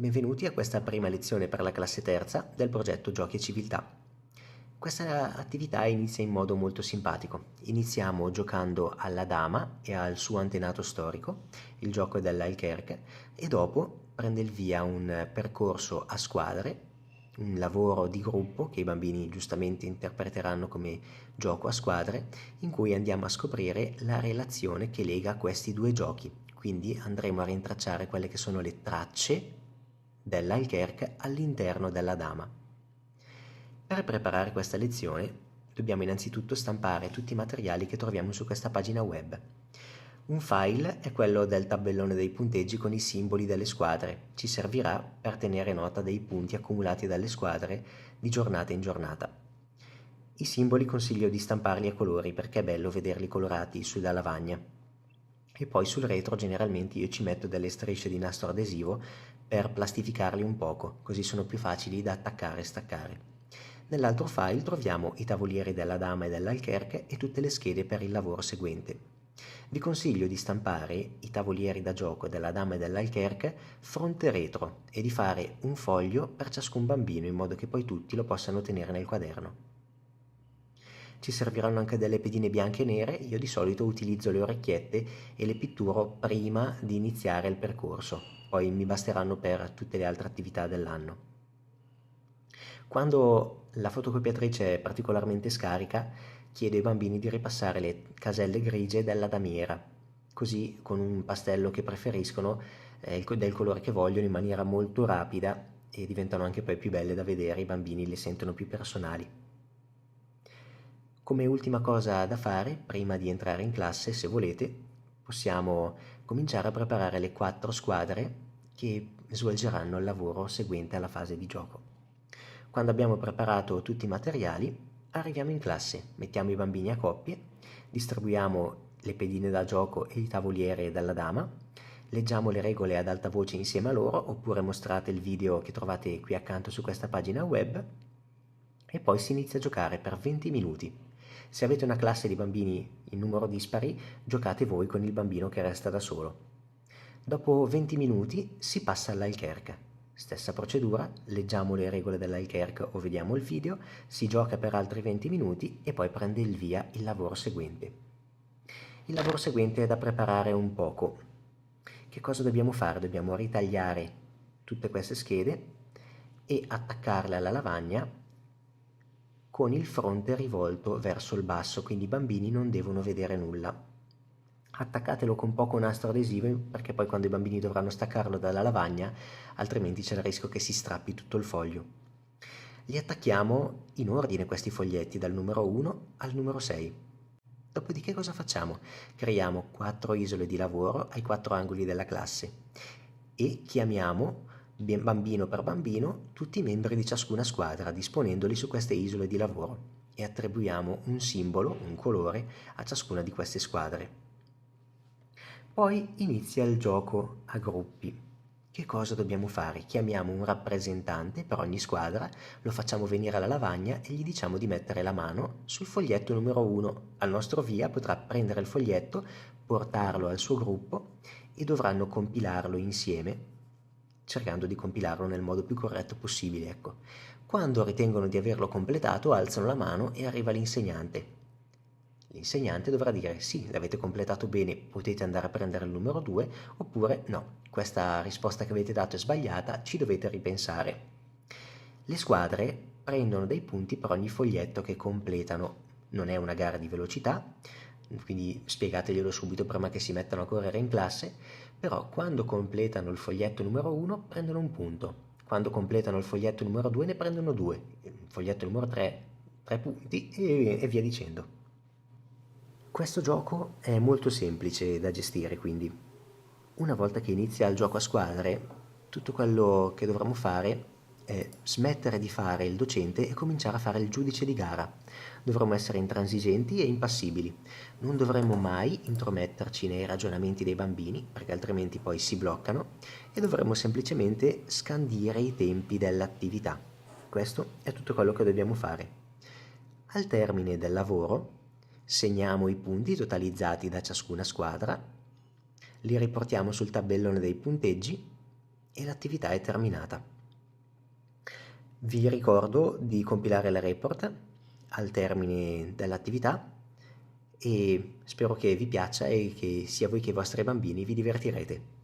Benvenuti a questa prima lezione per la classe terza del progetto Giochi e Civiltà. Questa attività inizia in modo molto simpatico. Iniziamo giocando alla dama e al suo antenato storico, il gioco dell'Alcherche, e dopo prende il via un percorso a squadre, un lavoro di gruppo che i bambini giustamente interpreteranno come gioco a squadre, in cui andiamo a scoprire la relazione che lega questi due giochi. Quindi andremo a rintracciare quelle che sono le tracce dell'Alcherche all'interno della dama. Per preparare questa lezione dobbiamo innanzitutto stampare tutti i materiali che troviamo su questa pagina web. Un file è quello del tabellone dei punteggi con i simboli delle squadre. Ci servirà per tenere nota dei punti accumulati dalle squadre di giornata in giornata. I simboli consiglio di stamparli a colori perché è bello vederli colorati sulla lavagna. E poi sul retro generalmente io ci metto delle strisce di nastro adesivo per plastificarli un poco, così sono più facili da attaccare e staccare. Nell'altro file troviamo i tavolieri della dama e dell'Alcherche e tutte le schede per il lavoro seguente. Vi consiglio di stampare i tavolieri da gioco della dama e dell'Alcherche fronte e retro e di fare un foglio per ciascun bambino in modo che poi tutti lo possano tenere nel quaderno. Ci serviranno anche delle pedine bianche e nere, io di solito utilizzo le orecchiette e le pitturo prima di iniziare il percorso, poi mi basteranno per tutte le altre attività dell'anno. Quando la fotocopiatrice è particolarmente scarica, chiedo ai bambini di ripassare le caselle grigie della damiera, così con un pastello che preferiscono, del colore che vogliono, in maniera molto rapida, e diventano anche poi più belle da vedere, i bambini le sentono più personali. Come ultima cosa da fare, prima di entrare in classe, se volete, possiamo cominciare a preparare le 4 squadre che svolgeranno il lavoro seguente alla fase di gioco. Quando abbiamo preparato tutti i materiali, arriviamo in classe, mettiamo i bambini a coppie, distribuiamo le pedine da gioco e i tavoliere dalla dama, leggiamo le regole ad alta voce insieme a loro, oppure mostrate il video che trovate qui accanto su questa pagina web, e poi si inizia a giocare per 20 minuti. Se avete una classe di bambini in numero dispari, giocate voi con il bambino che resta da solo. Dopo 20 minuti si passa all'Alcherche. Stessa procedura, leggiamo le regole dell'Alcherche o vediamo il video, si gioca per altri 20 minuti e poi prende il via il lavoro seguente. Il lavoro seguente è da preparare un poco. Che cosa dobbiamo fare? Dobbiamo ritagliare tutte queste schede e attaccarle alla lavagna con il fronte rivolto verso il basso, quindi i bambini non devono vedere nulla. Attaccatelo con poco nastro adesivo perché poi quando i bambini dovranno staccarlo dalla lavagna, altrimenti c'è il rischio che si strappi tutto il foglio. Li attacchiamo in ordine questi foglietti dal numero 1 al numero 6. Dopodiché cosa facciamo? Creiamo 4 isole di lavoro ai 4 angoli della classe e chiamiamo bambino per bambino tutti i membri di ciascuna squadra, disponendoli su queste isole di lavoro, e attribuiamo un simbolo, un colore, a ciascuna di queste squadre. Poi inizia il gioco a gruppi. Che cosa dobbiamo fare? Chiamiamo un rappresentante per ogni squadra, lo facciamo venire alla lavagna e gli diciamo di mettere la mano sul foglietto numero 1. Al nostro via potrà prendere il foglietto, portarlo al suo gruppo e dovranno compilarlo insieme, cercando di compilarlo nel modo più corretto possibile, ecco. Quando ritengono di averlo completato, alzano la mano e arriva l'insegnante. L'insegnante dovrà dire: sì, l'avete completato bene, potete andare a prendere il numero 2, oppure no, questa risposta che avete dato è sbagliata, ci dovete ripensare. Le squadre prendono dei punti per ogni foglietto che completano. Non è una gara di velocità, quindi spiegateglielo subito prima che si mettano a correre in classe, però quando completano il foglietto numero 1 prendono un punto, quando completano il foglietto numero 2 ne prendono 2, il foglietto numero 3 3 punti e via dicendo. Questo gioco è molto semplice da gestire, quindi una volta che inizia il gioco a squadre, tutto quello che dovremo fare è smettere di fare il docente e cominciare a fare il giudice di gara. Dovremmo essere intransigenti e impassibili. Non dovremmo mai intrometterci nei ragionamenti dei bambini, perché altrimenti poi si bloccano, e dovremmo semplicemente scandire i tempi dell'attività. Questo è tutto quello che dobbiamo fare. Al termine del lavoro segniamo i punti totalizzati da ciascuna squadra, li riportiamo sul tabellone dei punteggi e l'attività è terminata. Vi ricordo di compilare la report al termine dell'attività e spero che vi piaccia e che sia voi che i vostri bambini vi divertirete.